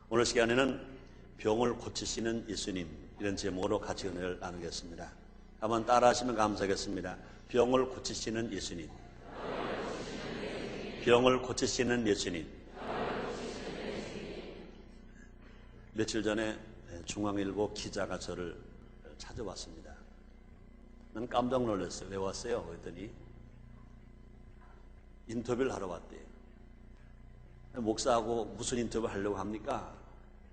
오늘 시간에는 병을 고치시는 예수님, 이런 제목으로 같이 은혜를 나누겠습니다. 한번 따라 하시면 감사하겠습니다. 병을 고치시는 예수님. 병을 고치시는 예수님. 며칠 전에 중앙일보 기자가 저를 찾아왔습니다. 난 깜짝 놀랐어요. 왜 왔어요? 그랬더니 인터뷰를 하러 왔대요. 목사하고 무슨 인터뷰 하려고 합니까?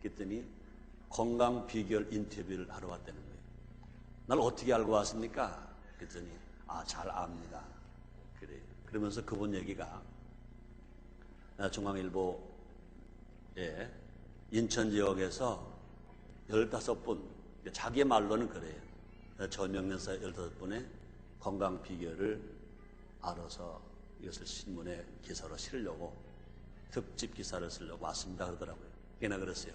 그랬더니 건강 비결 인터뷰를 하러 왔다는 거예요. 날 어떻게 알고 왔습니까? 그랬더니 잘 압니다. 그래요. 그러면서 그분 얘기가 중앙일보에 인천 지역에서 15분, 자기 말로는 그래요. 저명연사 15분의 건강 비결을 알아서 이것을 신문에 기사로 실으려고 특집 기사를 쓰려고 왔습니다 그러더라고요. 걔나 그랬어요.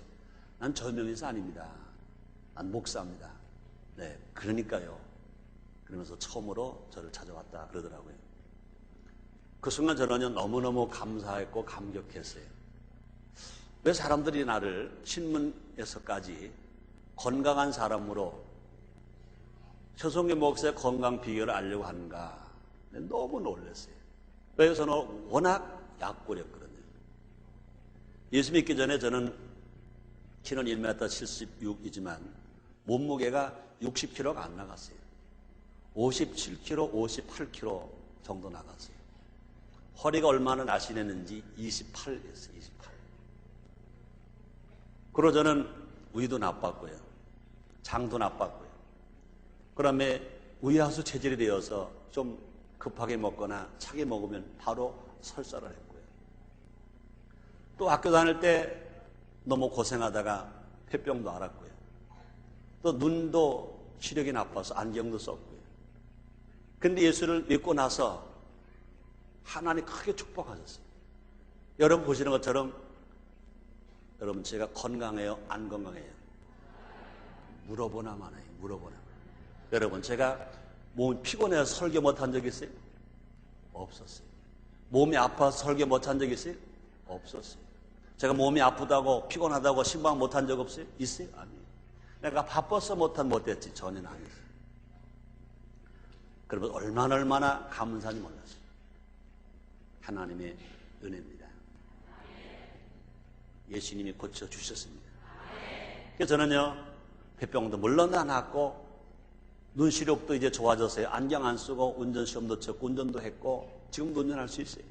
난 저명연사 아닙니다. 난 목사입니다. 네, 그러니까요. 그러면서 처음으로 저를 찾아왔다 그러더라고요. 그 순간 저는 너무너무 감사했고 감격했어요. 왜 사람들이 나를 신문에서까지 건강한 사람으로 최성규 목사의 건강 비결을 알려고 하는가 너무 놀랐어요. 왜냐하면 저는 워낙 약골이었거든요. 예수 믿기 전에 저는 키는 1m 76이지만 몸무게가 60kg가 안 나갔어요. 57kg, 58kg 정도 나갔어요. 허리가 얼마나 날씬했는지 28이었어요. 28. 그리고 저는 위도 나빴고요. 장도 나빴고요. 그 다음에 위하수 체질이 되어서 좀 급하게 먹거나 차게 먹으면 바로 설사를 했고요. 또 학교 다닐 때 너무 고생하다가 폐병도 앓았고요. 또 눈도 시력이 나빠서 안경도 썼고요. 근데 예수를 믿고 나서 하나님 크게 축복하셨어요. 여러분 보시는 것처럼 여러분 제가 건강해요? 안 건강해요? 물어보나 마나요? 물어보나. 여러분 제가 몸이 피곤해서 설교 못한 적 있어요? 없었어요. 몸이 아파서 설교 못한 적 있어요? 없었어요. 제가 몸이 아프다고 피곤하다고 신방 못한 적 없어요? 있어요? 아니에요. 내가 바빠서 못했지 전혀 아니었어요. 그러면 얼마나 감사한지 몰랐어요. 하나님의 은혜입니다. 예수님이 고쳐주셨습니다. 그래서 저는요 폐병도 물론 다 낫고 눈시력도 이제 좋아졌어요. 안경 안 쓰고 운전시험도 쳤고 운전도 했고 지금도 운전할 수 있어요.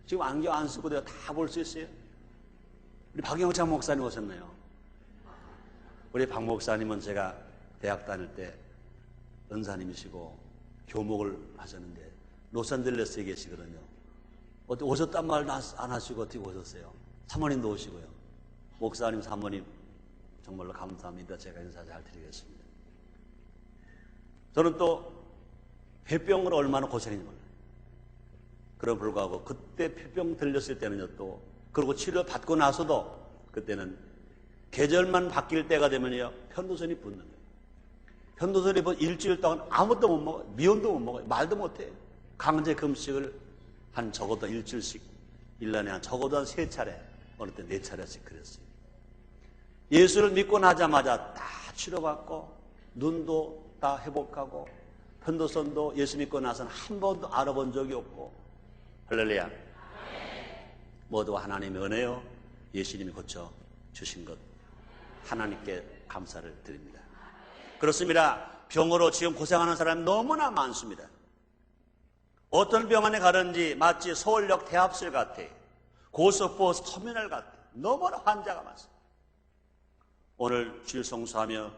지금 안경 안 쓰고 내가 다 볼 수 있어요. 우리 박영창 목사님 오셨나요? 우리 박 목사님은 제가 대학 다닐 때 은사님이시고 교목을 하셨는데 로스앤젤레스에 계시거든요. 어떻게 오셨단 말 안 하시고 어떻게 오셨어요? 사모님도 오시고요. 목사님, 사모님 정말로 감사합니다. 제가 인사 잘 드리겠습니다. 저는 또 폐병으로 얼마나 고생했는지 몰라요. 그럼 불구하고 그때 폐병 들렸을 때는요 또 그리고 치료 받고 나서도 그때는 계절만 바뀔 때가 되면요 편도선이 붓는 거예요. 편도선이 일주일 동안 아무것도 못 먹어요. 미온도 못 먹어요. 말도 못 해요. 강제 금식을 한 적어도 일주일씩 1년에 한 적어도 한 3차례 어느 때 4차례씩 그랬어요. 예수를 믿고 나자마자 다 치료받고 눈도 다 회복하고 편도선도 예수 믿고 나서는 한 번도 알아본 적이 없고 할렐루야. 모두 하나님의 은혜요 예수님이 고쳐 주신 것 하나님께 감사를 드립니다. 그렇습니다. 병으로 지금 고생하는 사람이 너무나 많습니다. 어떤 병원에 가든지 마치 서울역 대합실 같아 고속버스 터미널 같아 너무나 환자가 많습니다. 오늘 주일 성수하며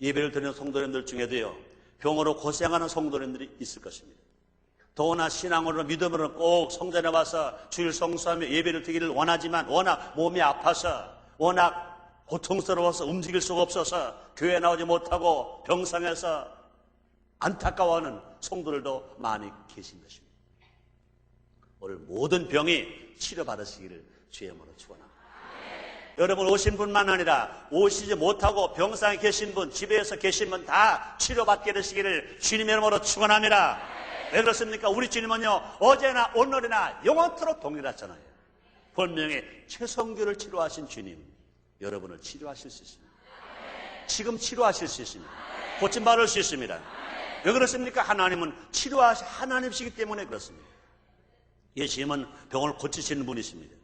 예배를 드리는 성도님들 중에도요 병으로 고생하는 성도님들이 있을 것입니다. 더구나 신앙으로 믿음으로 꼭 성전에 와서 주일 성수하며 예배를 드리기를 원하지만 워낙 몸이 아파서 워낙 고통스러워서 움직일 수가 없어서 교회 나오지 못하고 병상에서 안타까워하는 성도들도 많이 계신 것입니다. 오늘 모든 병이 치료받으시기를 주의 이름으로 축원합니다. 여러분 오신 분만 아니라 오시지 못하고 병상에 계신 분, 집에서 계신 분 다 치료받게 되시기를 주님의 이름으로 축원합니다. 왜 그렇습니까? 우리 주님은요 어제나 오늘이나 영원토록 동일하잖아요. 분명히 최성규를 치료하신 주님, 여러분을 치료하실 수 있습니다. 지금 치료하실 수 있습니다. 고침받을 수 있습니다. 왜 그렇습니까? 하나님은 치료하시 하나님이시기 때문에 그렇습니다. 예수님은 병을 고치시는 분이십니다.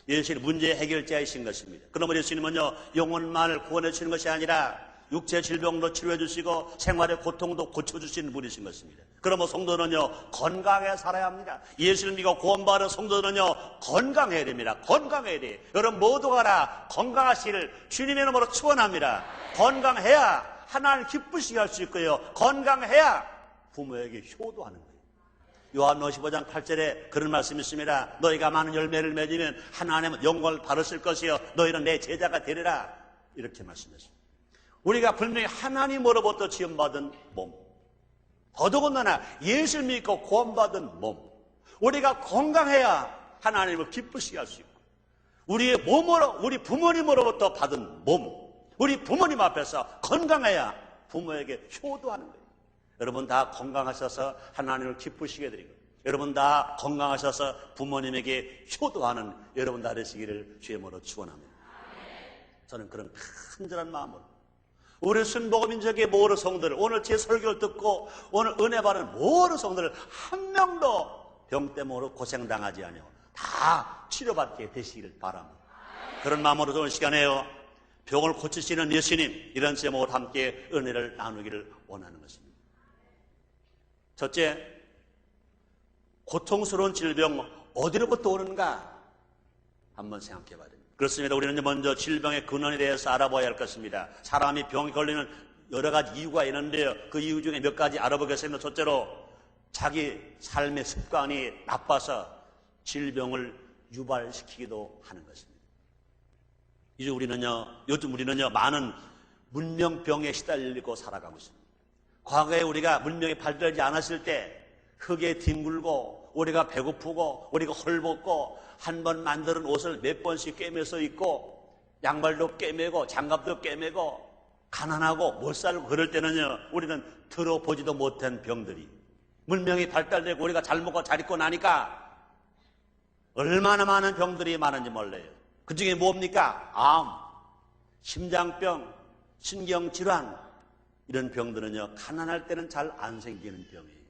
예수님은 문제 해결자이신 것입니다. 그러므로 예수님은요, 영혼만을 구원해 주시는 것이 아니라 육체 질병도 치료해 주시고 생활의 고통도 고쳐주시는 분이신 것입니다. 그러므로 성도는요, 건강해 살아야 합니다. 예수를 믿고 구원받은 성도는요, 건강해야 됩니다. 건강해야 돼요. 여러분 모두가 다 건강하시기를 주님의 이름으로 축원합니다. 건강해야 하나님 기쁘시게 할 수 있고요, 건강해야 부모에게 효도하는 거예요. 요한복음 15장 8절에 그런 말씀이 있습니다. 너희가 많은 열매를 맺으면 하나님은 영광을 받으실 것이요 너희는 내 제자가 되리라, 이렇게 말씀했습니다. 우리가 분명히 하나님으로부터 지원받은 몸, 더더군다나 예수를 믿고 구원받은 몸, 우리가 건강해야 하나님을 기쁘시게 할 수 있고, 우리의 몸으로, 우리 부모님으로부터 받은 몸, 우리 부모님 앞에서 건강해야 부모에게 효도하는 거예요. 여러분 다 건강하셔서 하나님을 기쁘시게 드리고, 여러분 다 건강하셔서 부모님에게 효도하는 여러분 다 되시기를 주의 이름으로 축원합니다. 저는 그런 간절한 마음으로 우리 순복음민족의 모든 성도들, 오늘 제 설교를 듣고 오늘 은혜 받은 모든 성도들 한 명도 병 때문에 고생당하지 않고 다 치료받게 되시기를 바랍니다. 그런 마음으로 오늘 시간에요, 병을 고치시는 예수님, 이런 제목으로 함께 은혜를 나누기를 원하는 것입니다. 첫째, 고통스러운 질병 어디로부터 오는가 한번 생각해 봐야 됩니다. 그렇습니다. 우리는 먼저 질병의 근원에 대해서 알아봐야 할 것입니다. 사람이 병이 걸리는 여러 가지 이유가 있는데요, 그 이유 중에 몇 가지 알아보겠습니다. 첫째로, 자기 삶의 습관이 나빠서 질병을 유발시키기도 하는 것입니다. 요즘 우리는요 많은 문명병에 시달리고 살아가고 있습니다. 과거에 우리가 문명이 발달하지 않았을 때 흙에 뒹굴고 우리가 배고프고 우리가 헐벗고 한 번 만드는 옷을 몇 번씩 꿰매서 입고 양말도 꿰매고 장갑도 꿰매고 가난하고 못 살고 그럴 때는요, 우리는 들어보지도 못한 병들이 문명이 발달되고 우리가 잘 먹고 잘 입고 나니까 얼마나 많은 병들이 많은지 몰라요. 그 중에 뭡니까? 암, 심장병, 신경질환, 이런 병들은요 가난할 때는 잘 안 생기는 병이에요.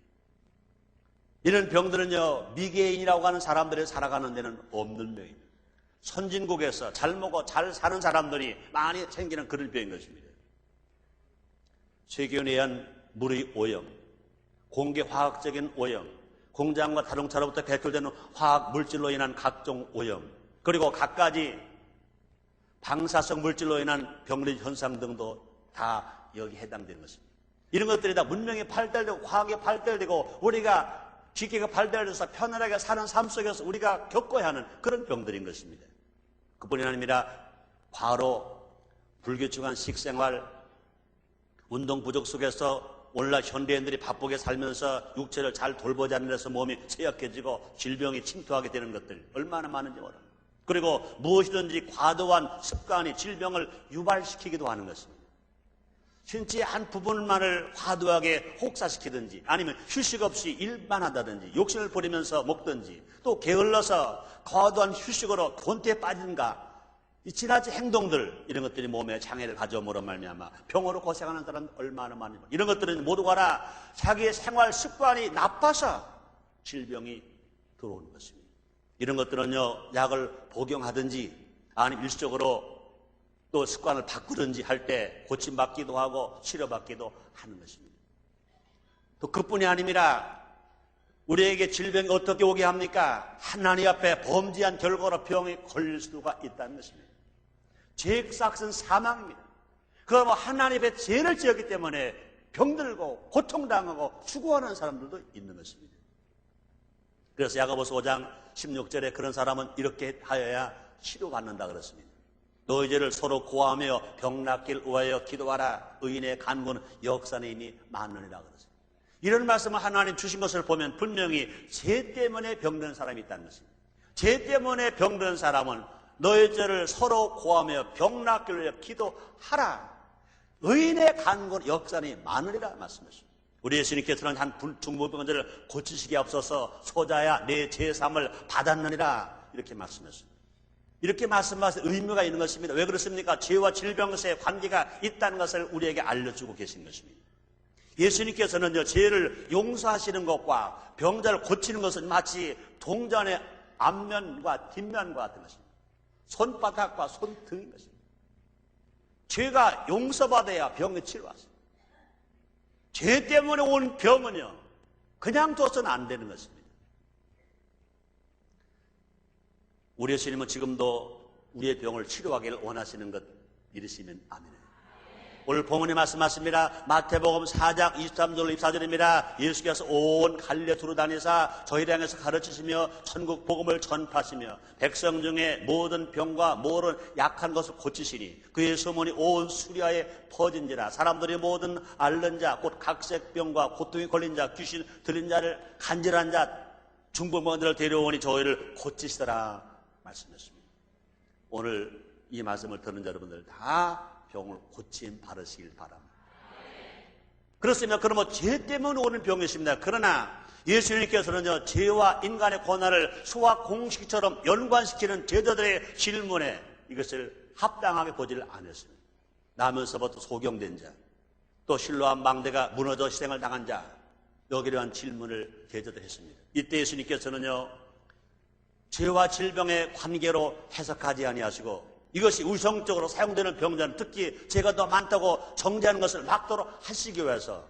이런 병들은요 미개인이라고 하는 사람들이 살아가는 데는 없는 병입니다. 선진국에서 잘 먹고 잘 사는 사람들이 많이 생기는 그런 병인 것입니다. 세균에 의한 물의 오염, 공기 화학적인 오염, 공장과 자동차로부터 배출되는 화학 물질로 인한 각종 오염, 그리고 갖가지 방사성 물질로 인한 병리 현상 등도 다 여기 해당되는 것입니다. 이런 것들이 다 문명이 발달되고 과학이 발달되고 우리가 기계가 발달돼서 편안하게 사는 삶 속에서 우리가 겪어야 하는 그런 병들인 것입니다. 그뿐이 아니라 과로, 불규칙한 식생활, 운동 부족 속에서 오늘날 현대인들이 바쁘게 살면서 육체를 잘 돌보지 않는 데서 몸이 쇠약해지고 질병이 침투하게 되는 것들 얼마나 많은지 모릅니다. 그리고 무엇이든지 과도한 습관이 질병을 유발시키기도 하는 것입니다. 신체의 한 부분만을 과도하게 혹사시키든지 아니면 휴식 없이 일만 하다든지 욕심을 부리면서 먹든지 또 게을러서 과도한 휴식으로 권태에 빠진가, 이 지나친 행동들, 이런 것들이 몸에 장애를 가져옴으로 말미암아 병으로 고생하는 사람 얼마나 많은지, 이런 것들은 모두가 다 자기의 생활 습관이 나빠서 질병이 들어오는 것입니다. 이런 것들은요 약을 복용하든지 아니면 일시적으로 또 습관을 바꾸든지 할 때 고침받기도 하고 치료받기도 하는 것입니다. 또 그뿐이 아니라 우리에게 질병이 어떻게 오게 합니까? 하나님 앞에 범죄한 결과로 병이 걸릴 수가 있다는 것입니다. 죄의 삭은 사망입니다. 그럼 하나님 앞에 죄를 지었기 때문에 병들고 고통당하고 죽어가는 사람들도 있는 것입니다. 그래서 야고보서 5장 16절에 그런 사람은 이렇게 하여야 치료받는다 그랬습니다. 너희 죄를 서로 고하며 병 낫길 위하여 기도하라. 의인의 간구는 역사에 이미 많으니라 그랬습니다. 이런 말씀을 하나님 주신 것을 보면 분명히 죄 때문에 병든 사람이 있다는 것입니다. 죄 때문에 병든 사람은 너희 죄를 서로 고하며 병 낫길 위하여 기도하라. 의인의 간구는 역사에 많으리라 말씀하십니다. 우리 예수님께서는 한 중풍병자를 고치시기 앞서서 소자야 내 죄사함을 받았느니라 이렇게 말씀했습니다. 이렇게 말씀하신 의미가 있는 것입니다. 왜 그렇습니까? 죄와 질병의 관계가 있다는 것을 우리에게 알려주고 계신 것입니다. 예수님께서는요, 죄를 용서하시는 것과 병자를 고치는 것은 마치 동전의 앞면과 뒷면과 같은 것입니다. 손바닥과 손등인 것입니다. 죄가 용서받아야 병이 치료하십니다. 죄 때문에 온 병은요, 그냥 둬서는 안 되는 것입니다. 우리 예수님은 지금도 우리의 병을 치료하기를 원하시는 것 믿으시면 아멘이에요. 오늘 본문에 말씀하십니다. 마태복음 4장 23절 24절입니다. 예수께서 온 갈릴리 두루 다니사 저희를 향해서 가르치시며 천국 복음을 전파하시며 백성 중에 모든 병과 모든 약한 것을 고치시니 그의 소문이 온 수리아에 퍼진지라. 사람들이 모든 앓는 자 곧 각색병과 고통이 걸린 자 귀신 들린 자를 간질한 자 중풍병들을 데려오니 저희를 고치시더라 말씀하십니다. 오늘 이 말씀을 듣는 여러분들 다 병을 고침 바르시길 바랍니다. 그렇습니다. 그러면 죄 때문에 오는 병이십니다. 그러나 예수님께서는요, 죄와 인간의 고난을 수학 공식처럼 연관시키는 제자들의 질문에 이것을 합당하게 보지를 않았습니다. 나면서부터 소경된 자, 또 실로암 망대가 무너져 희생을 당한 자, 여기에 대한 질문을 제자들 했습니다. 이때 예수님께서는요, 죄와 질병의 관계로 해석하지 아니하시고 이것이 우성적으로 사용되는 병자는 특히 죄가 더 많다고 정죄하는 것을 막도록 하시기 위해서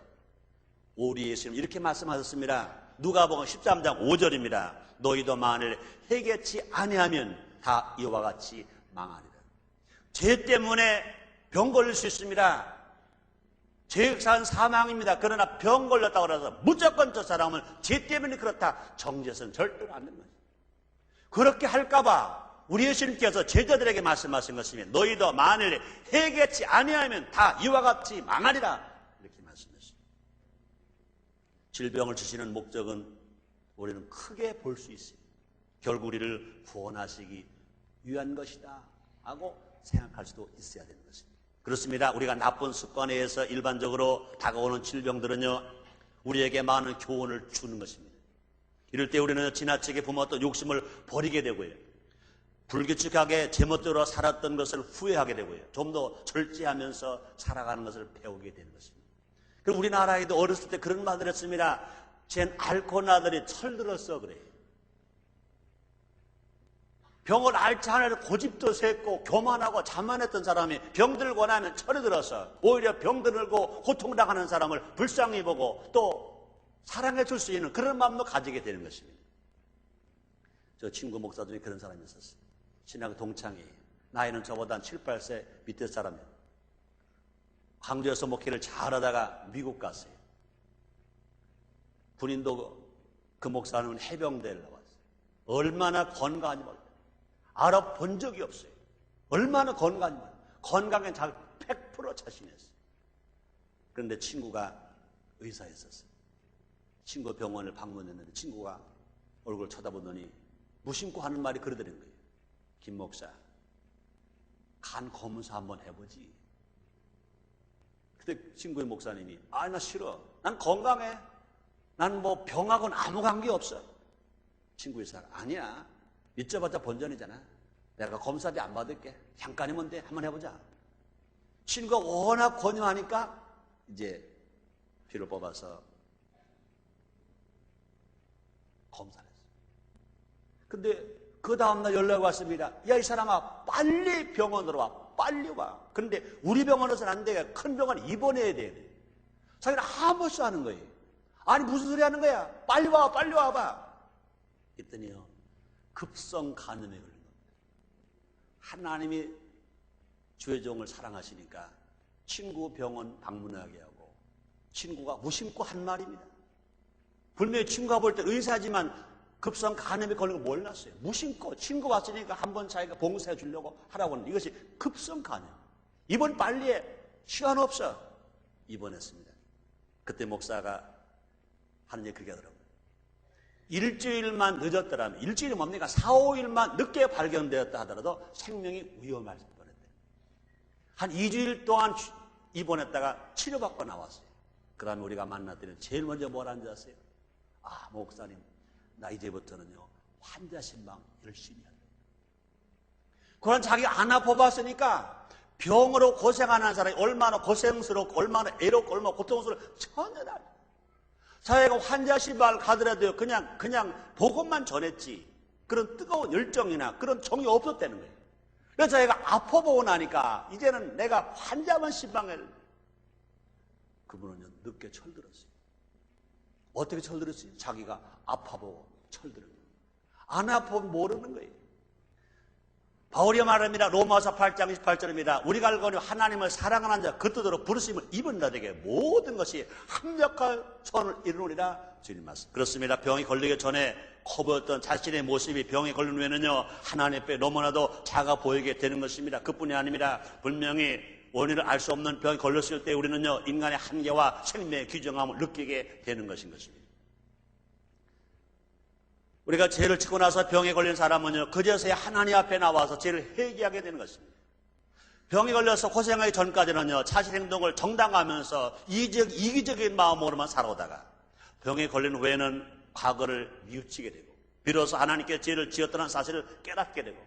우리 예수님 이렇게 말씀하셨습니다. 누가복음 13장 5절입니다. 너희도 만일 회개치 아니하면 다 이와 같이 망하리라. 죄 때문에 병 걸릴 수 있습니다. 죄san 사망입니다. 그러나 병 걸렸다고 해서 무조건 저 사람은 죄 때문에 그렇다 정죄해서는 절대로 안 됩니다. 그렇게 할까봐 우리 예수님께서 제자들에게 말씀하신 것이면 너희도 만일 회개치 아니하면 다 이와 같이 망하리라 이렇게 말씀했습니다. 질병을 주시는 목적은 우리는 크게 볼 수 있습니다. 결국 우리를 구원하시기 위한 것이다 하고 생각할 수도 있어야 되는 것입니다. 그렇습니다. 우리가 나쁜 습관에 의해서 일반적으로 다가오는 질병들은요, 우리에게 많은 교훈을 주는 것입니다. 이럴 때 우리는 지나치게 부모했던 욕심을 버리게 되고요, 불규칙하게 제멋대로 살았던 것을 후회하게 되고요, 좀 더 절제하면서 살아가는 것을 배우게 되는 것입니다. 그리고 우리나라에도 어렸을 때 그런 말을 했습니다. 쟨 앓고 나더니 철들었어 그래요. 병을 앓지 않아도 고집도 셌고 교만하고 자만했던 사람이 병들고 나면 철이 들어서 오히려 병들고 고통당하는 사람을 불쌍히 보고 또 사랑해 줄 수 있는 그런 마음도 가지게 되는 것입니다. 저 친구 목사 중에 그런 사람이 있었어요. 신학 동창이에요. 나이는 저보다 한 7, 8세 밑에 사람이에요. 광주에서 목회를 잘하다가 미국 갔어요. 군인도 그 목사는 해병대를 나왔어요. 얼마나 건강한지 몰라요. 알아본 적이 없어요. 얼마나 건강한지 몰라요. 건강에 100% 자신했어요. 그런데 친구가 의사였었어요. 친구 병원을 방문했는데 친구가 얼굴을 쳐다보더니 무심코 하는 말이 그러더는 거예요. 김 목사, 간 검사 한번 해보지. 그때 친구의 목사님이 나 싫어. 난 건강해. 난 뭐 병하고는 아무 관계 없어. 친구 의사가 아니야. 믿자마자 본전이잖아. 내가 검사비 안 받을게. 잠깐이면 돼. 한번 해보자. 친구가 워낙 권유하니까 이제 피를 뽑아서 검사를 했어요. 근데 그 다음날 연락이 왔습니다. 야, 이 사람아, 빨리 병원으로 와. 빨리 와. 그런데 우리 병원에서는 안 돼. 큰 병원 입원해야 돼. 자기는 아무 수 하는 거예요. 아니, 무슨 소리 하는 거야? 빨리 와, 빨리 와봐. 그랬더니요, 급성 간염에 걸린 겁니다. 하나님이 주의 종을 사랑하시니까 친구 병원 방문하게 하고 친구가 무심코 한 말입니다. 분명히 친구가 볼 때 의사지만 급성 간염에 걸린 거 몰랐어요. 무심코 친구 왔으니까 한번 자기가 봉사해 주려고 하라고 하는 이것이 급성 간염. 입원 빨리 해. 시간 없어. 입원했습니다. 그때 목사가 하는 얘기 그렇게 하더라고요. 일주일만 늦었더라면, 일주일이 뭡니까? 4, 5일만 늦게 발견되었다 하더라도 생명이 위험할 뻔했대요. 한 2주일 동안 입원했다가 치료받고 나왔어요. 그 다음에 우리가 만났더니 제일 먼저 뭐라는 줄 아세요? 목사님, 나 이제부터는요, 환자 신방 열심히 한다. 그런 자기가 안 아파봤으니까 병으로 고생하는 사람이 얼마나 고생스럽고 얼마나 애롭고 얼마나 고통스럽고 전혀 알아요. 자기가 환자 시발 가더라도 그냥 복음만 전했지 그런 뜨거운 열정이나 그런 정이 없었다는 거예요. 그래서 자기가 아파보고 나니까 이제는 내가 환자만 신방을 그분은 늦게 철들었어요. 어떻게 철들었어요? 자기가 아파보고 철들은 거예요. 안 아프면 모르는 거예요. 바울이 말합니다. 로마서 8장 28절입니다. 우리가 알거니 하나님을 사랑하는 자 그 뜻으로 부르심을 입은 자에게 모든 것이 합력할 선을 이루느니라 주님 말씀. 그렇습니다. 병이 걸리기 전에 커보였던 자신의 모습이 병에 걸린 후에는요 하나님 앞에 너무나도 작아 보이게 되는 것입니다. 그뿐이 아닙니다. 분명히 원인을 알 수 없는 병이 걸렸을 때 우리는요 인간의 한계와 생명의 귀중함을 느끼게 되는 것입니다. 우리가 죄를 짓고 나서 병에 걸린 사람은요 그제서야 하나님 앞에 나와서 죄를 회개하게 되는 것입니다. 병에 걸려서 고생하기 전까지는요 자신 행동을 정당화하면서 이기적인 마음으로만 살아오다가 병에 걸린 후에는 과거를 뉘우치게 되고 비로소 하나님께 죄를 지었다는 사실을 깨닫게 되고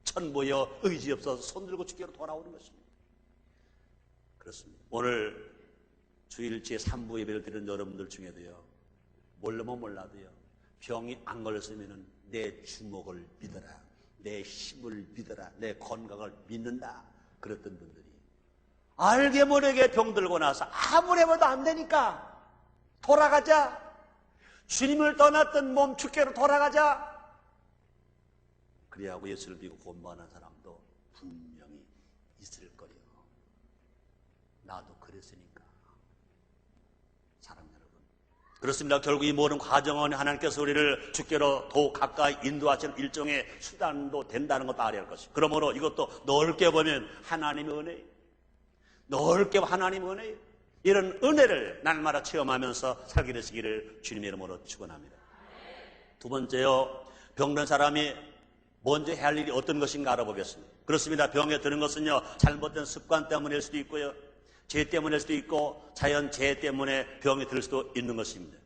천부여 의지 없어서 손들고 주께로 돌아오는 것입니다. 그렇습니다. 오늘 주일째 3부 예배를 드리는 여러분들 중에도요 몰라면 몰라도요 병이 안 걸렸으면 내 주먹을 믿어라, 내 힘을 믿어라, 내 건강을 믿는다 그랬던 분들이 알게 모르게 병들고 나서 아무리 해봐도 안 되니까 돌아가자, 주님을 떠났던 몸 주께로 돌아가자 그리하고 예수를 믿고 공부하는 사람도 분명히 있을 거예요. 나도 그랬으니까. 사랑하는 여러분, 그렇습니다. 결국 이 모든 과정은 하나님께서 우리를 주께로 더욱 가까이 인도하시는 일종의 수단도 된다는 것도 알아야 할 것이에요. 그러므로 이것도 넓게 보면 하나님의 은혜예요. 넓게 하나님의 은혜예요. 이런 은혜를 날마다 체험하면서 살게 되시기를 주님의 이름으로 축원합니다. 두 번째요, 병든 사람이 먼저 해야 할 일이 어떤 것인가 알아보겠습니다. 그렇습니다. 병에 드는 것은요 잘못된 습관 때문일 수도 있고요 죄 때문일 수도 있고 자연재해 때문에 병이 들 수도 있는 것입니다.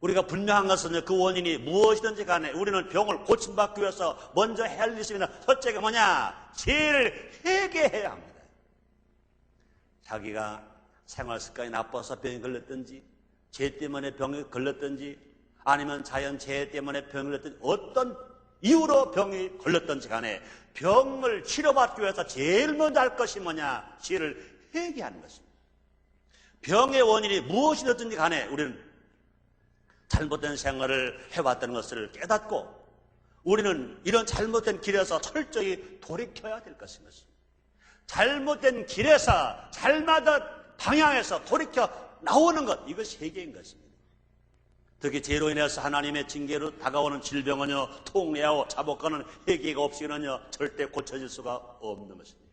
우리가 분명한 것은 그 원인이 무엇이든지 간에 우리는 병을 고침받기 위해서 먼저 해야 할 일이 있습니다. 첫째가 뭐냐? 죄를 회개해야 합니다. 자기가 생활 습관이 나빠서 병에 걸렸든지 죄 때문에 병에 걸렸든지 아니면 자연재해 때문에 병에 걸렸든지 어떤 이유로 병이 걸렸든지 간에 병을 치료받기 위해서 제일 먼저 할 것이 뭐냐? 죄를 회개하는 것입니다. 병의 원인이 무엇이든지 간에 우리는 잘못된 생활을 해왔다는 것을 깨닫고 우리는 이런 잘못된 길에서 철저히 돌이켜야 될 것인 것입니다. 잘못된 길에서 잘못된 방향에서 돌이켜 나오는 것, 이것이 회개인 것입니다. 특히 죄로 인해서 하나님의 징계로 다가오는 질병은요 통례하고 자복하는 회개가 없이는요 절대 고쳐질 수가 없는 것입니다.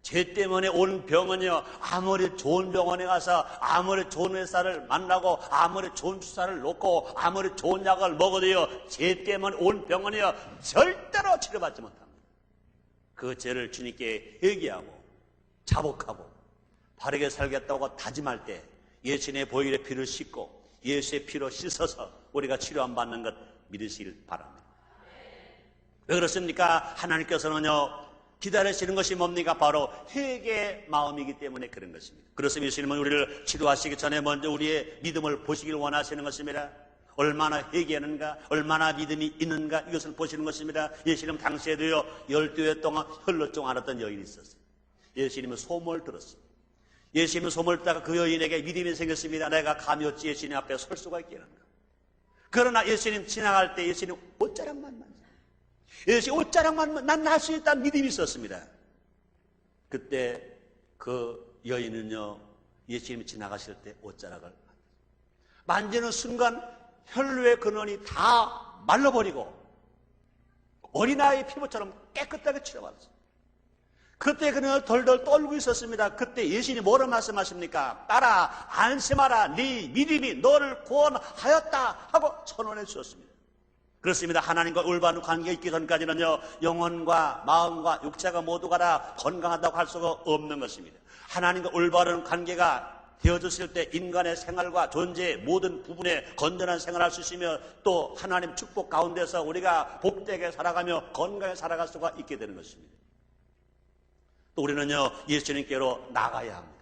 죄 때문에 온 병은요 아무리 좋은 병원에 가서 아무리 좋은 의사를 만나고 아무리 좋은 주사를 놓고 아무리 좋은 약을 먹어도요 죄 때문에 온 병은요 절대로 치료받지 못합니다. 그 죄를 주님께 회개하고 자복하고 바르게 살겠다고 다짐할 때 예수님의 보혈의 피를 씻고 예수의 피로 씻어서 우리가 치료함 받는 것 믿으시길 바랍니다. 왜 그렇습니까? 하나님께서는요 기다리시는 것이 뭡니까? 바로 회개의 마음이기 때문에 그런 것입니다. 그렇습니다. 예수님은 우리를 치료하시기 전에 먼저 우리의 믿음을 보시길 원하시는 것입니다. 얼마나 회개하는가, 얼마나 믿음이 있는가 이것을 보시는 것입니다. 예수님 당시에도요 12회 동안 혈루증 앓았던 여인이 있었어요. 예수님은 소문을 들었어요. 예수님은 소문을 듣다가 그 여인에게 믿음이 생겼습니다. 내가 감히 어찌 예수님 앞에 설 수가 있겠는가. 그러나 예수님 지나갈 때 예수님 옷자락만 만져요. 예수님 옷자락만 난 할 수 있다는 믿음이 있었습니다. 그때 그 여인은요 예수님이 지나가실 때 옷자락을 만지는 순간 혈루의 근원이 다 말라버리고 어린아이 피부처럼 깨끗하게 치료받았어요. 그때 그는 덜덜 떨고 있었습니다. 그때 예수님이 뭐라 말씀하십니까? 딸아 안심하라, 네 믿음이 너를 구원하였다 하고 선언해 주셨습니다. 그렇습니다. 하나님과 올바른 관계가 있기 전까지는요 영혼과 마음과 육체가 모두가 다 건강하다고 할 수가 없는 것입니다. 하나님과 올바른 관계가 되어졌을 때 인간의 생활과 존재의 모든 부분에 건전한 생활을 할 수 있으며 또 하나님 축복 가운데서 우리가 복되게 살아가며 건강하게 살아갈 수가 있게 되는 것입니다. 또 우리는요, 예수님께로 나가야 합니다.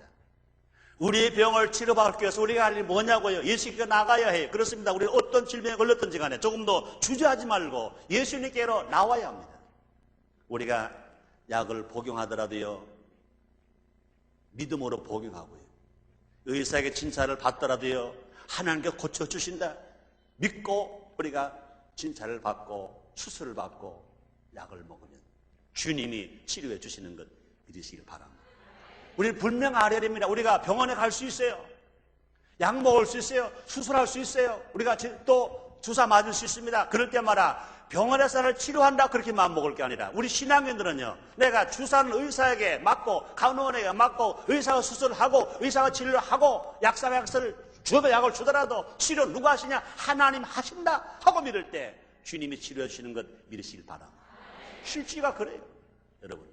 우리의 병을 치료받기 위해서 우리가 할 일이 뭐냐고요? 예수님께 나가야 해요. 그렇습니다. 우리 어떤 질병에 걸렸든지 간에 조금 더 주저하지 말고 예수님께로 나와야 합니다. 우리가 약을 복용하더라도요, 믿음으로 복용하고요, 의사에게 진찰을 받더라도요, 하나님께 고쳐주신다 믿고 우리가 진찰을 받고 수술을 받고 약을 먹으면 주님이 치료해 주시는 것 믿으시길 바랍니다. 우리는 분명 알아야 됩니다. 우리가 병원에 갈 수 있어요. 약 먹을 수 있어요. 수술할 수 있어요. 우리가 또 주사 맞을 수 있습니다. 그럴 때마다 병원에서를 치료한다 그렇게만 먹을 게 아니라 우리 신앙인들은요, 내가 주사는 의사에게 맞고 간호원에게 맞고 의사가 수술을 하고 의사가 치료를 하고 약을 주더라도 치료 누가 하시냐? 하나님 하신다 하고 믿을 때 주님이 치료해 주시는 것 믿으시길 바랍니다. 실제가 그래요. 여러분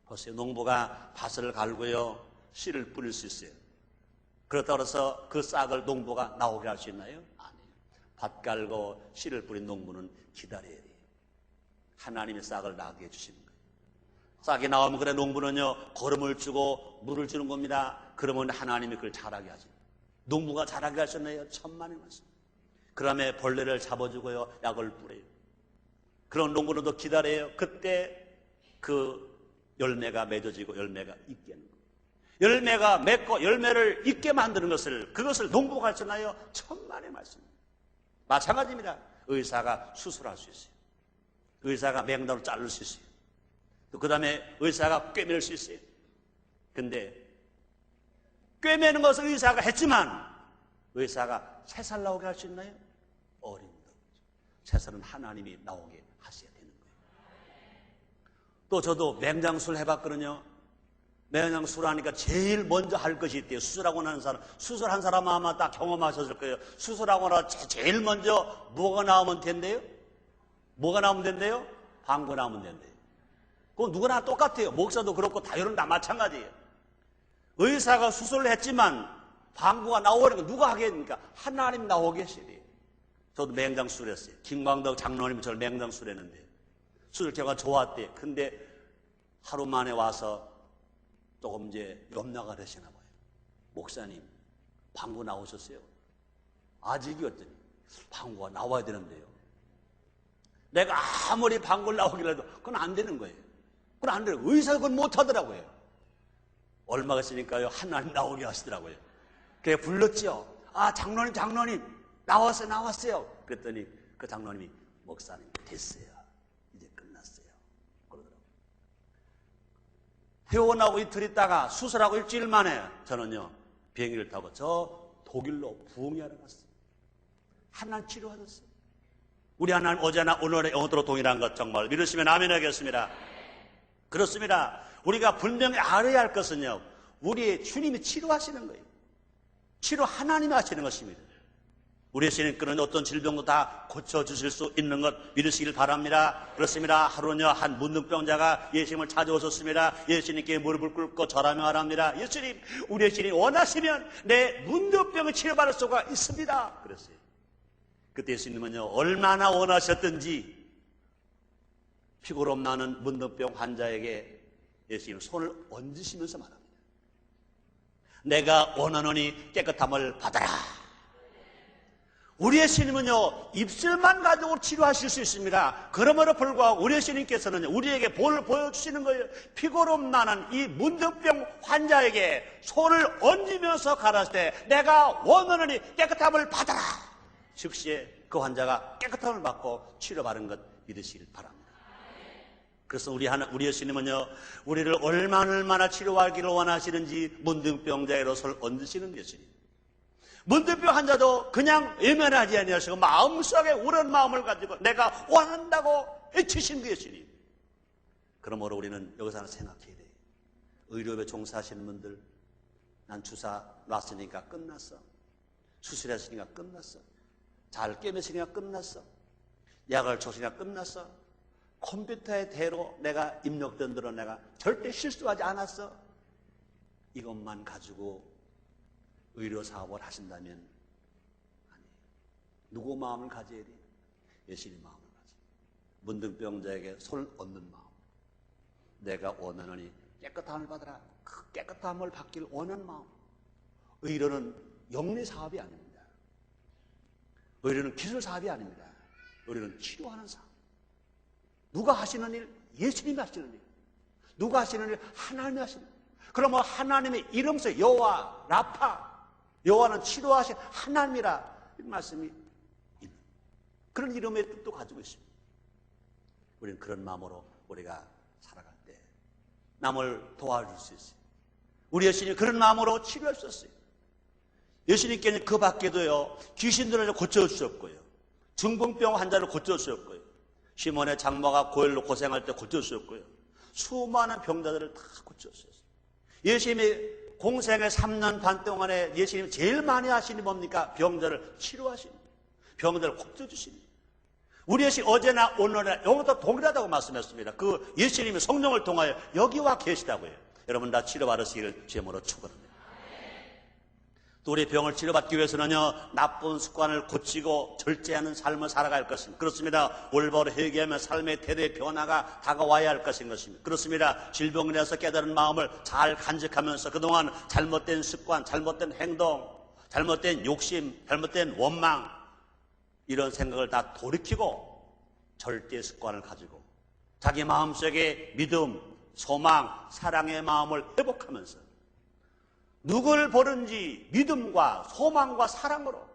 보세요. 농부가 밭을 갈고요, 씨를 뿌릴 수 있어요. 그렇다고 해서 그 싹을 농부가 나오게 할 수 있나요? 아니에요. 밭 갈고 씨를 뿌린 농부는 기다려야 돼요. 하나님의 싹을 나게 해주시는 거예요. 싹이 나오면 그래 농부는요, 거름을 주고 물을 주는 겁니다. 그러면 하나님이 그걸 자라게 하죠. 농부가 자라게 하셨나요? 천만의 말씀. 그 다음에 벌레를 잡아주고요, 약을 뿌려요. 그런 농부는 또 기다려요. 그때 그 열매가 맺어지고 열매가 있게 하는 거예요. 열매가 맺고 열매를 있게 만드는 그것을 농부가 하잖아요. 천만의 말씀입니다. 마찬가지입니다. 의사가 수술할 수 있어요. 의사가 맹단으로 자를 수 있어요. 또 그 다음에 의사가 꿰맬 수 있어요. 근데 꿰매는 것을 의사가 했지만 의사가 새살 나오게 할 수 있나요? 어림도 없죠. 새살은 하나님이 나오게 하셔야 되는 거예요. 또 저도 맹장수를 해봤거든요. 맹장수를 하니까 제일 먼저 할 것이 있대요. 수술하고 나는 사람, 수술한 사람은 아마 딱 경험하셨을 거예요. 수술하고 나서 제일 먼저 뭐가 나오면 된대요? 뭐가 나오면 된대요? 방구 나오면 된대요. 그건 누구나 똑같아요. 목사도 그렇고 다 여러분 다 마찬가지예요. 의사가 수술을 했지만 방구가 나오는 거 누가 하겠습니까? 하나님 나오게 하셔야 돼요. 저도 맹장수를 했어요. 김광덕 장로님이 저를 맹장수를 했는데 수술 결과가 좋았대요. 근데 하루 만에 와서 조금 이제 염려가 되시나 봐요. 목사님, 방구 나오셨어요? 아직이었더니 방구가 나와야 되는데요. 내가 아무리 방구를 나오기를 해도 그건 안 되는 거예요. 그건 안 돼요. 의사가 그건 못 하더라고요. 얼마가 있으니까요, 하나님 나오게 하시더라고요. 그래 불렀죠. 아, 장로님 나왔어요. 그랬더니 그 장로님이 목사님 됐어요. 이제 끝났어요. 그러더라고요. 퇴원하고 이틀 있다가 수술하고 일주일 만에 저는요, 비행기를 타고 저 독일로 부흥회하러 갔어요. 하나님 치료하셨어요. 우리 하나님 어제나 오늘의 영원토록 동일한 것 정말 믿으시면 아멘 하겠습니다. 그렇습니다. 우리가 분명히 알아야 할 것은요, 우리의 주님이 치료하시는 거예요. 치료 하나님이 하시는 것입니다. 우리의 신인께는 어떤 질병도 다 고쳐주실 수 있는 것 믿으시길 바랍니다. 그렇습니다. 하루는요, 한 문둥병자가 예수님을 찾아오셨습니다. 예수님께 무릎을 꿇고 절하며 말합니다. 예수님, 우리의 신이 원하시면 내 문둥병을 치료받을 수가 있습니다. 그랬어요. 그때 예수님은요, 얼마나 원하셨든지 피고름 나는 문둥병 환자에게 예수님 손을 얹으시면서 말합니다. 내가 원하노니 깨끗함을 받아라. 우리의 신님은요, 입술만 가지고 치료하실 수 있습니다. 그러므로 불구하고 우리의 신님께서는 우리에게 볼을 보여주시는 거예요. 피고름 나는 이 문둥병 환자에게 손을 얹으면서 가라사대 때 내가 원하노니 깨끗함을 받아라. 즉시에 그 환자가 깨끗함을 받고 치료받은 것 믿으시길 바랍니다. 그래서 우리 예수님은요, 우리를 얼마나 치료하기를 원하시는지 문둥병자의 손을 얹으시는 예수님. 문둥병 환자도 그냥 외면하지 아니하시고 마음속에 우러는 마음을 가지고 내가 원한다고 외치신 그 예수님. 그러므로 우리는 여기서 하나 생각해야 돼요. 의료업에 종사하시는 분들, 난 주사 놨으니까 끝났어. 수술했으니까 끝났어. 잘 꿰맸으니까 끝났어. 약을 줬으니까 끝났어. 컴퓨터의 대로 내가 입력된 대로 내가 절대 실수하지 않았어. 이것만 가지고 의료 사업을 하신다면 아니, 누구 마음을 가져야 돼요? 예수님 마음을 가져. 문둥병자에게 손을 얹는 마음. 내가 원하노니 깨끗함을 받으라. 그 깨끗함을 받기를 원하는 마음. 의료는 영리 사업이 아닙니다. 의료는 기술 사업이 아닙니다. 의료는 치료하는 사업. 누가 하시는 일? 예수님이 하시는 일. 누가 하시는 일? 하나님이 하시는 일. 그러면 하나님의 이름 속 여호와 라파, 여호와는 치료하신 하나님이라 이 말씀이 있는 그런 이름의 뜻도 가지고 있습니다. 우리는 그런 마음으로 우리가 살아갈 때 남을 도와줄 수 있어요. 우리 예수님이 그런 마음으로 치료할 수 있어요. 예수님께는 그 밖에도요, 귀신들을 고쳐주셨고요, 중풍병 환자를 고쳐주셨고요, 시몬의 장모가 고열로 고생할 때 고쳐주셨고요, 수많은 병자들을 다 고쳐주셨어요. 예수님이 공생의 3년 반 동안에 예수님이 제일 많이 하시는 뭡니까? 병자를 치료하시는, 병자를 고쳐주시는. 우리 예수님 어제나 오늘이나 영원토록 동일하다고 말씀했습니다. 그 예수님이 성령을 통하여 여기 와 계시다고요. 여러분 다 치료받으시기를 주님으로 축원합니다. 또 우리 병을 치료받기 위해서는요, 나쁜 습관을 고치고 절제하는 삶을 살아갈 것입니다. 그렇습니다. 올바로 회개하며 삶의 태도의 변화가 다가와야 할 것인 것입니다. 그렇습니다. 질병에 대해서 깨달은 마음을 잘 간직하면서 그동안 잘못된 습관, 잘못된 행동, 잘못된 욕심, 잘못된 원망, 이런 생각을 다 돌이키고 절제 습관을 가지고 자기 마음속에 믿음, 소망, 사랑의 마음을 회복하면서 누구를 보든지 믿음과 소망과 사랑으로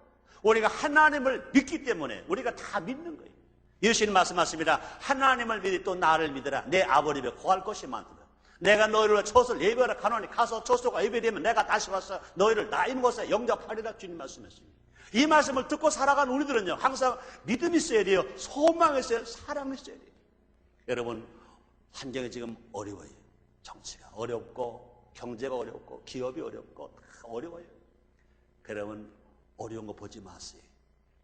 우리가 하나님을 믿기 때문에 우리가 다 믿는 거예요. 예수님 말씀하십니다. 하나님을 믿으 또 나를 믿으라. 내 아버님의 구할 것이 많도다. 내가 너희를 초소를 예배하러 가노니 가서 초소가 예배되면 내가 다시 와서 너희를 나 있는 곳에 영접하리라. 주님 말씀했습니다. 이 말씀을 듣고 살아간 우리들은요, 항상 믿음이 있어야 돼요. 소망이 있어야, 사랑이 있어야 돼요. 여러분, 환경이 지금 어려워요. 정치가 어렵고 경제가 어렵고 기업이 어렵고 다 어려워요. 그러면 어려운 거 보지 마세요.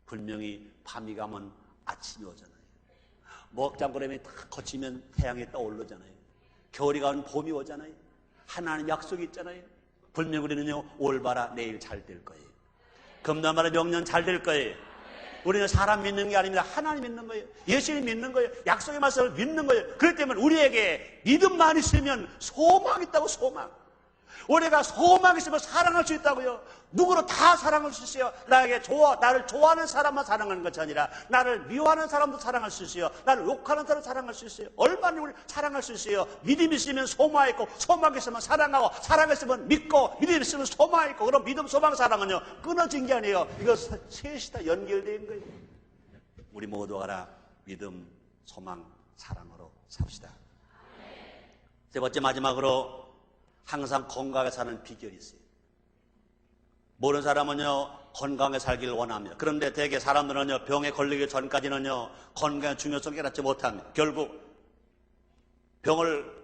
분명히 밤이 가면 아침이 오잖아요. 먹장구름이 다 거치면 태양이 떠오르잖아요. 겨울이 가면 봄이 오잖아요. 하나님 약속이 있잖아요. 분명히 우리는요, 올 봐라 내일 잘 될 거예요. 금년마다 명년 잘 될 거예요. 우리는 사람 믿는 게 아닙니다. 하나님 믿는 거예요. 예수님 믿는 거예요. 약속의 말씀을 믿는 거예요. 그렇기 때문에 우리에게 믿음만 있으면 소망이 있다고. 소망. 우리가 소망이 있으면 사랑할 수 있다고요. 누구로 다 사랑할 수 있어요. 나를 좋아하는 사람만 사랑하는 것이 아니라 나를 미워하는 사람도 사랑할 수 있어요. 나를 욕하는 사람도 사랑할 수 있어요. 얼마나 우리 사랑할 수 있어요. 믿음이 있으면 소망이 있고, 소망이 있으면 사랑하고, 사랑이 있으면 믿고, 믿음이 있으면 소망이 있고. 그럼 믿음, 소망, 사랑은요, 끊어진 게 아니에요. 이거 셋이 다 연결된 거예요. 우리 모두가 다 믿음, 소망, 사랑으로 삽시다. 세 번째, 마지막으로 항상 건강하게 사는 비결이 있어요. 모르는 사람은요, 건강하게 살기를 원합니다. 그런데 대개 사람들은요, 병에 걸리기 전까지는요, 건강의 중요성을 깨닫지 못합니다. 결국 병을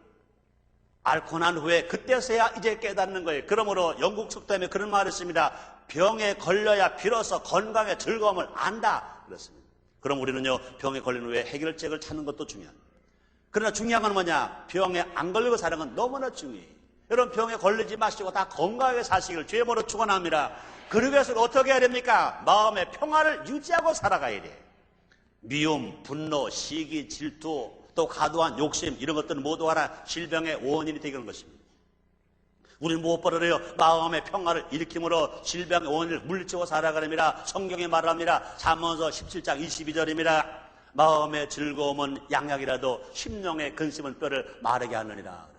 앓고 난 후에 그때서야 이제 깨닫는 거예요. 그러므로 영국 속담에 그런 말이 있습니다. 병에 걸려야 비로소 건강의 즐거움을 안다. 그렇습니다. 그럼 우리는요, 병에 걸린 후에 해결책을 찾는 것도 중요합니다. 그러나 중요한 건 뭐냐? 병에 안 걸리고 사는 건 너무나 중요해요. 여러분, 병에 걸리지 마시고 다 건강하게 사시길 주님으로 축원합니다. 그러기 위해서는 어떻게 해야 됩니까? 마음의 평화를 유지하고 살아가야 돼. 미움, 분노, 시기, 질투, 또 과도한 욕심, 이런 것들은 모두 하나 질병의 원인이 되는 것입니다. 우리는 무엇보다도요, 마음의 평화를 일으킴으로 질병의 원인을 물리치고 살아가랍니다. 성경에 말합니다. 잠언서 17장 22절입니다. 마음의 즐거움은 양약이라도 심령의 근심은 뼈를 마르게 하느니라.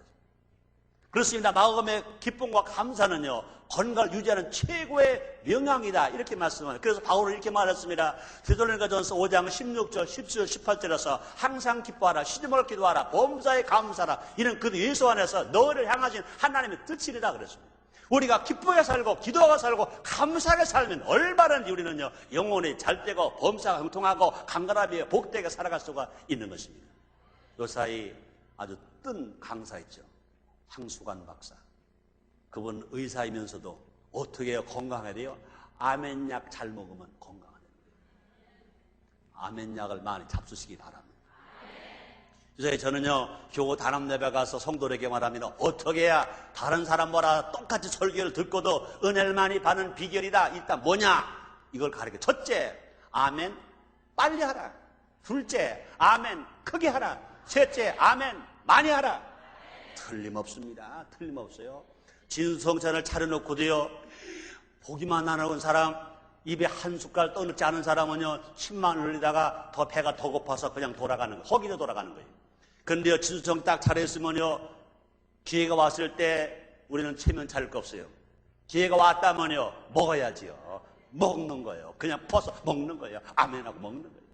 그렇습니다. 마음의 기쁨과 감사는요, 건강을 유지하는 최고의 명약이다. 이렇게 말씀합니다. 그래서 바울은 이렇게 말했습니다. 데살로니가전서 5장 16절, 17절, 18절에서 항상 기뻐하라, 쉬지 말고 기도하라, 범사에 감사하라. 이는 그 예수 안에서 너를 향하신 하나님의 뜻이다. 그랬습니다. 우리가 기쁘게 살고 기도하고 살고 감사하게 살면 얼마든지 우리는요, 영혼이 잘되고 범사가 형통하고 강건하게 복되게 살아갈 수가 있는 것입니다. 요사이 아주 뜬 강사 있죠. 황수관 박사. 그분 의사이면서도 어떻게 해요? 건강해야 돼요? 아멘약 잘 먹으면 건강해야 돼요. 아멘약을 많이 잡수시기 바랍니다. 요새 저는요, 교우 단합 예배 가서 성도에게 말합니다. 어떻게 해야 다른 사람보다 똑같이 설교를 듣고도 은혜를 많이 받는 비결이다. 일단 뭐냐? 이걸 가르쳐. 첫째, 아멘, 빨리 하라. 둘째, 아멘, 크게 하라. 셋째, 아멘, 많이 하라. 틀림없습니다. 틀림없어요. 진수성찬을 차려놓고도요, 보기만 하는 사람, 입에 한 숟갈 떠넣지 않은 사람은요, 침만 흘리다가 더 배가 더 고파서 그냥 돌아가는 거예요. 허기로 돌아가는 거예요. 그런데요, 진수성 딱 차렸으면요, 기회가 왔을 때 우리는 체면 차릴 거 없어요. 기회가 왔다면요, 먹어야지요. 먹는 거예요. 그냥 퍼서 먹는 거예요. 아멘하고 먹는 거예요.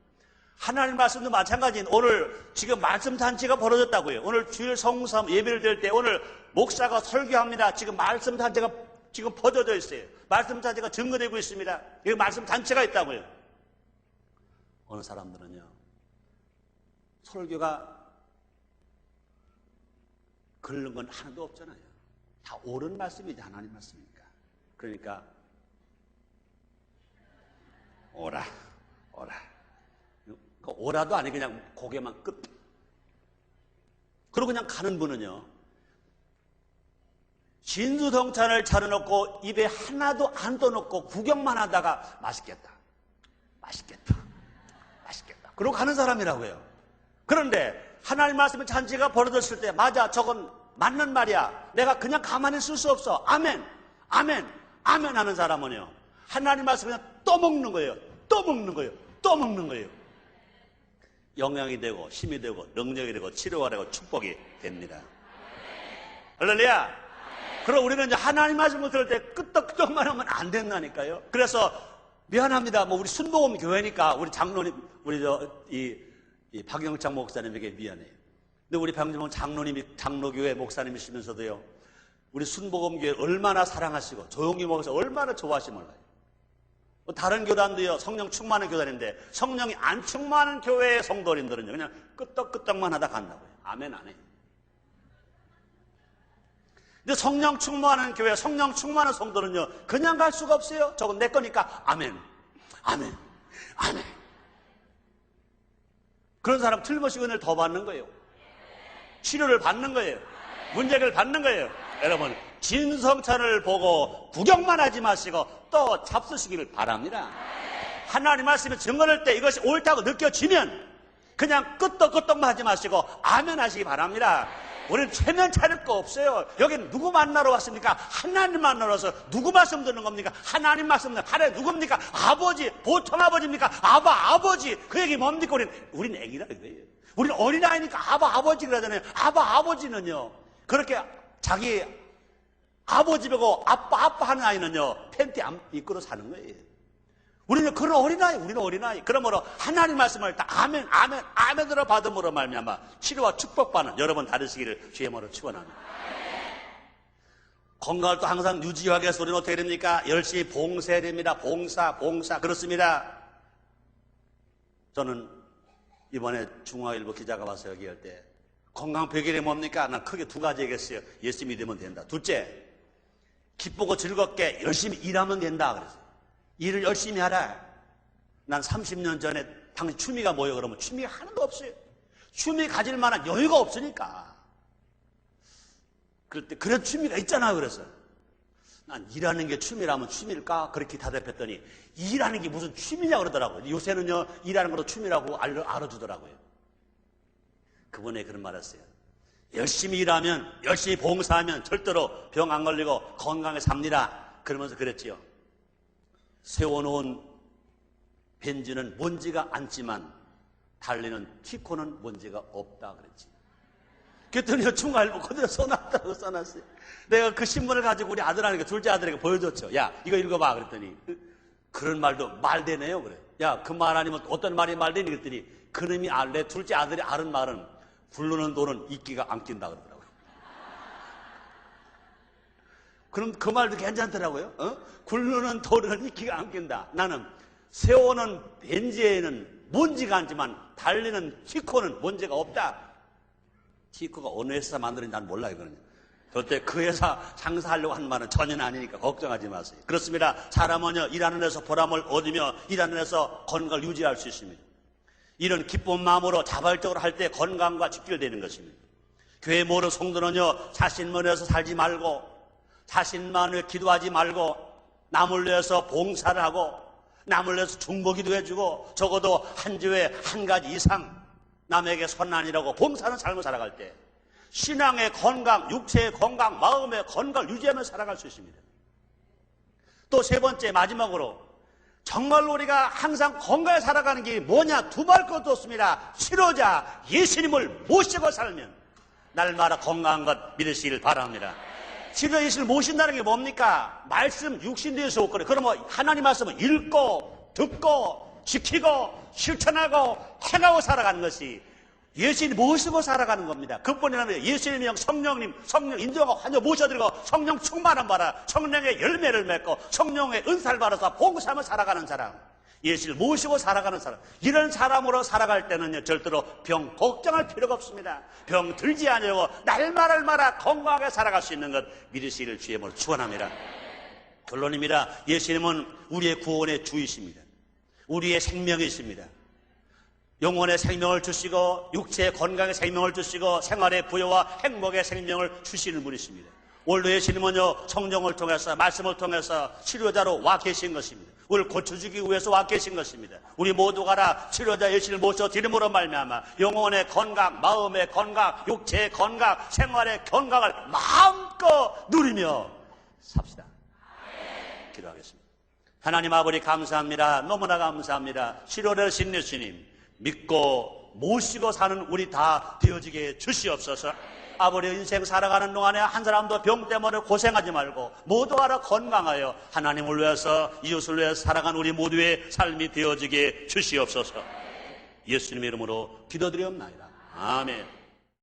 하나님 말씀도 마찬가지인 오늘 지금 말씀 잔치가 벌어졌다고요. 오늘 주일 성삼 예배를 드릴 때 오늘 목사가 설교합니다. 지금 말씀 잔치가 지금 퍼져져 있어요. 말씀 잔치가 증거되고 있습니다. 여기 말씀 잔치가 있다고요. 어느 사람들은요, 설교가 그런 건 하나도 없잖아요. 다 옳은 말씀이지 하나님 말씀이니까. 그러니까 오라. 오라도 아니 그냥 고개만 끝. 그리고 그냥 가는 분은요, 진수성찬을 차려놓고 입에 하나도 안 떠놓고 구경만 하다가 맛있겠다. 그러고 가는 사람이라고요. 그런데 하나님 말씀의 잔치가 벌어졌을 때 맞아, 저건 맞는 말이야. 내가 그냥 가만히 있을 수 없어. 아멘 하는 사람은요, 하나님 말씀을 그냥 떠먹는 거예요. 영향이 되고 힘이 되고 능력이 되고 치료가 되고 축복이 됩니다. 할렐루야. 그럼 우리는 이제 하나님 말씀을 들을 때 끄떡끄떡만 하면 안 된다니까요. 그래서 미안합니다. 우리 순복음 교회니까 우리 장로님, 이 박영창 목사님에게 미안해요. 근데 우리 박영창 장로님이 장로교회 목사님이시면서도요, 우리 순복음 교회 얼마나 사랑하시고 조용히 먹어서 얼마나 좋아하시 몰라요. 다른 교단도요, 성령 충만한 교단인데 성령이 안 충만한 교회의 성도님들은요, 그냥 끄떡끄떡만 하다 간다고요. 아멘 안 해요. 근데 성령 충만한 교회, 성령 충만한 성도는요, 그냥 갈 수가 없어요. 저건 내 거니까 아멘. 그런 사람 틀림없이 은혜를 더 받는 거예요. 치료를 받는 거예요. 문제를 받는 거예요. 여러분, 진성찬을 보고 구경만 하지 마시고 또 잡수시기를 바랍니다. 하나님 말씀이 증거할 때 이것이 옳다고 느껴지면 그냥 끄떡끄떡만 하지 마시고 아멘 하시기 바랍니다. 우리는 체면 차릴 거 없어요. 여기는 누구 만나러 왔습니까? 하나님 만나러 와서 누구 말씀 듣는 겁니까? 하나님 말씀 듣는 하나님 누굽니까? 아버지, 보통 아버지입니까? 아버지. 그 얘기 뭡니까? 우리는 애기라 이거예요. 우리는 어린아이니까 아버지 그러잖아요. 아버지는요, 그렇게 자기 아버지 보고 아빠 하는 아이는요, 팬티 안 입고 사는 거예요. 우리는 그런 어린아이. 그러므로 하나님 말씀을 다 아멘으로 받음으로 말미암아 치료와 축복받는 여러분 다르시기를 주의 이름으로 축원합니다. 건강을 또 항상 유지하기 위해서 우리는 어떻게 됩니까? 열심히 봉사해야 됩니다. 봉사. 그렇습니다. 저는 이번에 중앙일보 기자가 와서 여기 할 때 건강 비결이 뭡니까? 난 크게 두 가지 얘기했어요. 예수 믿으면 된다. 둘째, 기쁘고 즐겁게 열심히 일하면 된다 그랬어요. 일을 열심히 하라. 난 30년 전에 당시 취미가 뭐예요? 그러면 취미가 하나도 없어요. 취미 가질 만한 여유가 없으니까. 그럴 때 그런 취미가 있잖아요. 그래서 난 일하는 게 취미라면 취미일까? 그렇게 대답했더니 일하는 게 무슨 취미냐 그러더라고요. 요새는요, 일하는 것도 취미라고 알아주더라고요. 그분이 그런 말 했어요. 열심히 일하면, 열심히 봉사하면 절대로 병 안 걸리고 건강하게 삽니다. 그러면서 그랬지요. 세워놓은 벤지는 먼지가 앉지만 달리는 티코는 먼지가 없다 그랬지. 그랬더니 중앙일보 그대로 써놨다고 써놨어요. 내가 그 신문을 가지고 우리 아들한테, 둘째 아들에게 보여줬죠. 야, 이거 읽어봐 그랬더니 그런 말도 말되네요 그래. 야, 그 말 아니면 어떤 말이 말되니 그랬더니 그놈이 내 둘째 아들이 아는 말은 굴르는 돌은 이끼가 안 낀다 그러더라고요. 그럼 그 말도 괜찮더라고요. 굴르는 돌은 이끼가 안 낀다. 나는 세워놓은 벤지에는 먼지가 앉지만 달리는 티코는 먼지가 없다. 티코가 어느 회사 만드는지 난 몰라요. 절대 그 회사 장사하려고 한 말은 전혀 아니니까 걱정하지 마세요. 그렇습니다. 사람은요, 일하는 데서 보람을 얻으며 일하는 데서 건강을 유지할 수 있습니다. 이런 기쁜 마음으로 자발적으로 할 때 건강과 직결되는 것입니다. 교회 모든 성도는요, 자신만 위해서 살지 말고, 자신만 위해 기도하지 말고, 남을 위해서 봉사를 하고, 남을 위해서 중보기도 해주고, 적어도 한 주에 한 가지 이상 남에게 선한이라고 봉사하는 삶을 살아갈 때 신앙의 건강, 육체의 건강, 마음의 건강을 유지하며 살아갈 수 있습니다. 또 세 번째, 마지막으로 정말 우리가 항상 건강에 살아가는 게 뭐냐? 두말 것도 없습니다. 치료자 예수님을 모시고 살면 날마다 건강한 것 믿으시길 바랍니다. 치료 예수를 모신다는 게 뭡니까? 말씀 육신되어서 오거든요. 그러면 하나님 말씀을 읽고 듣고 지키고 실천하고 행하고 살아가는 것이 예수님 모시고 살아가는 겁니다. 그뿐이 아니라 예수님이 성령 인정하고 환자 모셔드리고 성령 충만한 바라 성령의 열매를 맺고 성령의 은사를 받아서 봉사하며 살아가는 사람, 예수를 모시고 살아가는 사람, 이런 사람으로 살아갈 때는요 절대로 병 걱정할 필요가 없습니다. 병 들지 아니하고 날마다 건강하게 살아갈 수 있는 것 믿으시기를 주의 이름으로 축원합니다. 결론입니다. 예수님은 우리의 구원의 주이십니다. 우리의 생명이십니다. 영혼의 생명을 주시고 육체의 건강의 생명을 주시고 생활의 부여와 행복의 생명을 주시는 분이십니다. 오늘도 예수님은요 성령을 통해서 말씀을 통해서 치료자로 와 계신 것입니다. 우리를 고쳐주기 위해서 와 계신 것입니다. 우리 모두가 다 치료자 예수를 모셔드림으로 말미암아 영혼의 건강, 마음의 건강, 육체의 건강, 생활의 건강을 마음껏 누리며 삽시다. 기도하겠습니다. 하나님 아버지 감사합니다. 너무나 감사합니다. 치료를 신 예수님 믿고 모시고 사는 우리 다 되어지게 주시옵소서. 아버지 인생 살아가는 동안에 한 사람도 병 때문에 고생하지 말고 모두가 다 건강하여 하나님을 위해서 이웃을 위해서 살아가는 우리 모두의 삶이 되어지게 주시옵소서. 예수님의 이름으로 기도드리옵나이다. 아멘.